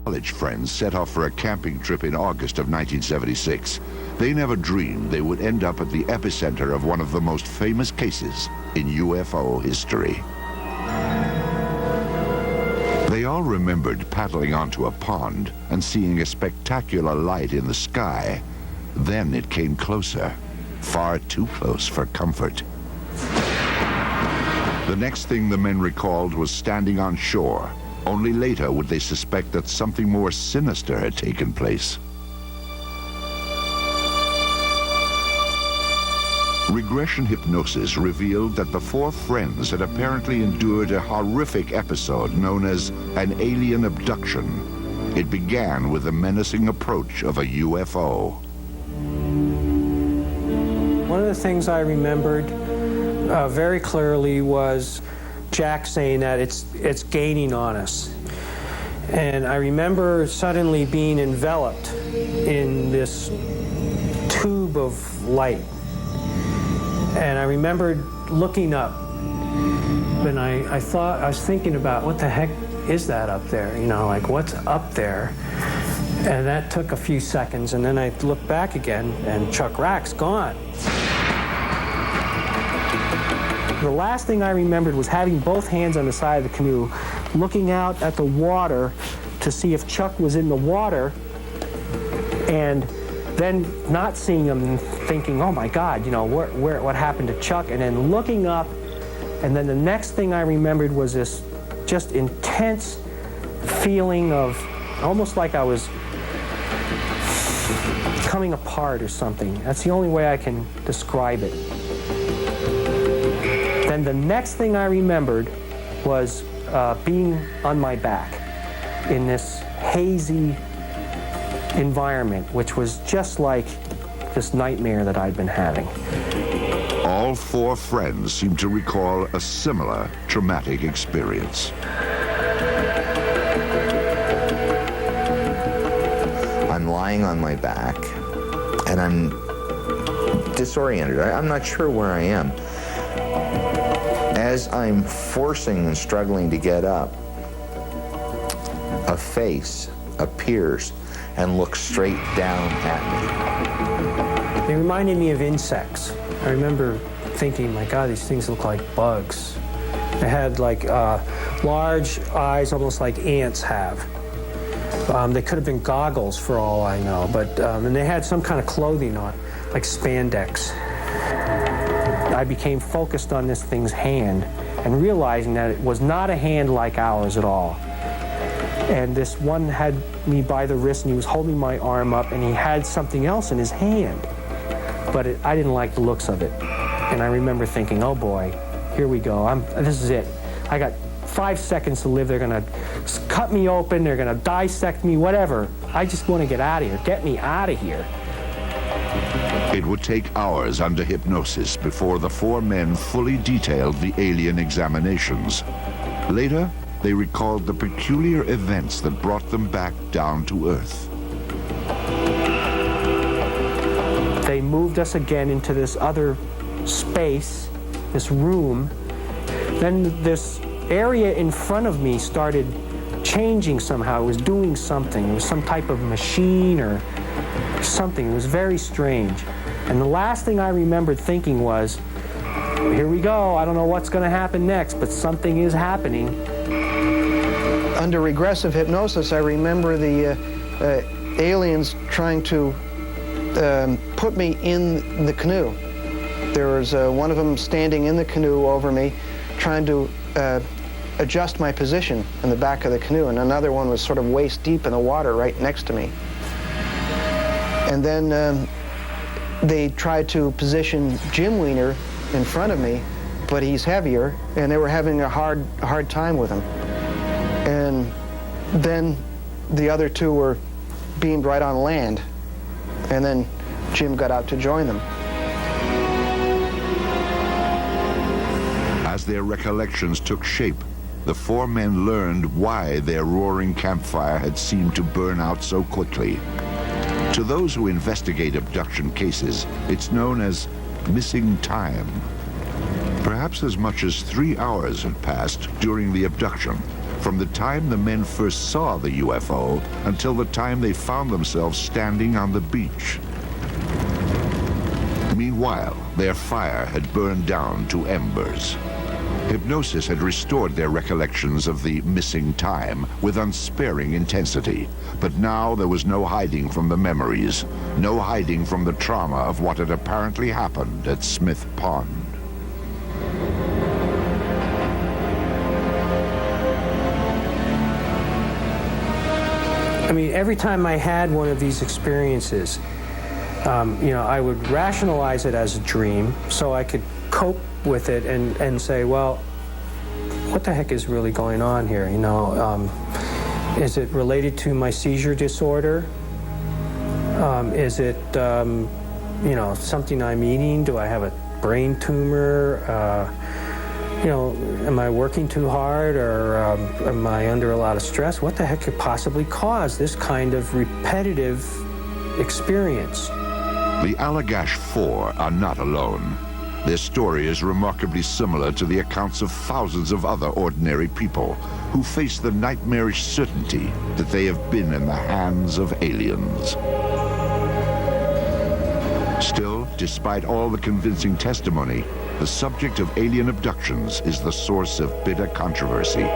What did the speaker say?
College friends set off for a camping trip in August of 1976. They never dreamed they would end up at the epicenter of one of the most famous cases in UFO history. They all remembered paddling onto a pond and seeing a spectacular light in the sky. Then it came closer, far too close for comfort. The next thing the men recalled was standing on shore. Only later would they suspect that something more sinister had taken place. Regression hypnosis revealed that the four friends had apparently endured a horrific episode known as an alien abduction. It began with the menacing approach of a UFO. One of the things I remembered very clearly was Jack saying that it's gaining on us. And I remember suddenly being enveloped in this tube of light. And I remembered looking up, and I was thinking about what the heck is that up there? You know, like what's up there? And that took a few seconds, and then I looked back again, and Chuck Rack's gone. The last thing I remembered was having both hands on the side of the canoe, looking out at the water to see if Chuck was in the water, and then not seeing him and thinking, oh my God, you know, what happened to Chuck? And then looking up, and then the next thing I remembered was this just intense feeling of almost like I was coming apart or something. That's the only way I can describe it. Then the next thing I remembered was being on my back in this hazy environment, which was just like this nightmare that I'd been having. All four friends seemed to recall a similar traumatic experience. I'm lying on my back, and I'm disoriented. I'm not sure where I am. As I'm forcing and struggling to get up, a face appears and looks straight down at They reminded me of insects. I remember thinking, my God, these things look like bugs. They had like large eyes, almost like ants have. They could have been goggles for all I know, but and they had some kind of clothing on, like spandex. I became focused on this thing's hand and realizing that it was not a hand like ours at all. And this one had me by the wrist, and he was holding my arm up, and he had something else in his hand. But I didn't like the looks of it. And I remember thinking, oh boy, here we go. This is it. I got 5 seconds to live. They're going to cut me open. They're going to dissect me, whatever. I just want to get out of here. Get me out of here. It would take hours under hypnosis before the four men fully detailed the alien examinations. Later, they recalled the peculiar events that brought them back down to Earth. They moved us again into this other space, this room. Then this area in front of me started changing somehow. It was doing something. It was some type of machine or something. It was very strange. And the last thing I remembered thinking was, here we go. I don't know what's going to happen next, but something is happening. Under regressive hypnosis, I remember the aliens trying to put me in the canoe. There was one of them standing in the canoe over me, trying to adjust my position in the back of the canoe, and another one was sort of waist deep in the water right next to me. And then they tried to position Jim Wiener in front of me, but he's heavier, and they were having a hard time with him. And then the other two were beamed right on land, and then Jim got out to join them. As their recollections took shape, the four men learned why their roaring campfire had seemed to burn out so quickly. To those who investigate abduction cases, it's known as missing time. Perhaps as much as 3 hours had passed during the abduction, from the time the men first saw the UFO until the time they found themselves standing on the beach. Meanwhile, their fire had burned down to embers. Hypnosis had restored their recollections of the missing time with unsparing intensity. But now there was no hiding from the memories, no hiding from the trauma of what had apparently happened at Smith Pond. I mean, every time I had one of these experiences, I would rationalize it as a dream so I could cope with it and say, well, what the heck is really going on here? Is it related to my seizure disorder? Is it, something I'm eating? Do I have a brain tumor? Am I working too hard, or am I under a lot of stress? What the heck could possibly cause this kind of repetitive experience? The Allagash Four are not alone. Their story is remarkably similar to the accounts of thousands of other ordinary people who face the nightmarish certainty that they have been in the hands of aliens. Still, despite all the convincing testimony, the subject of alien abductions is the source of bitter controversy.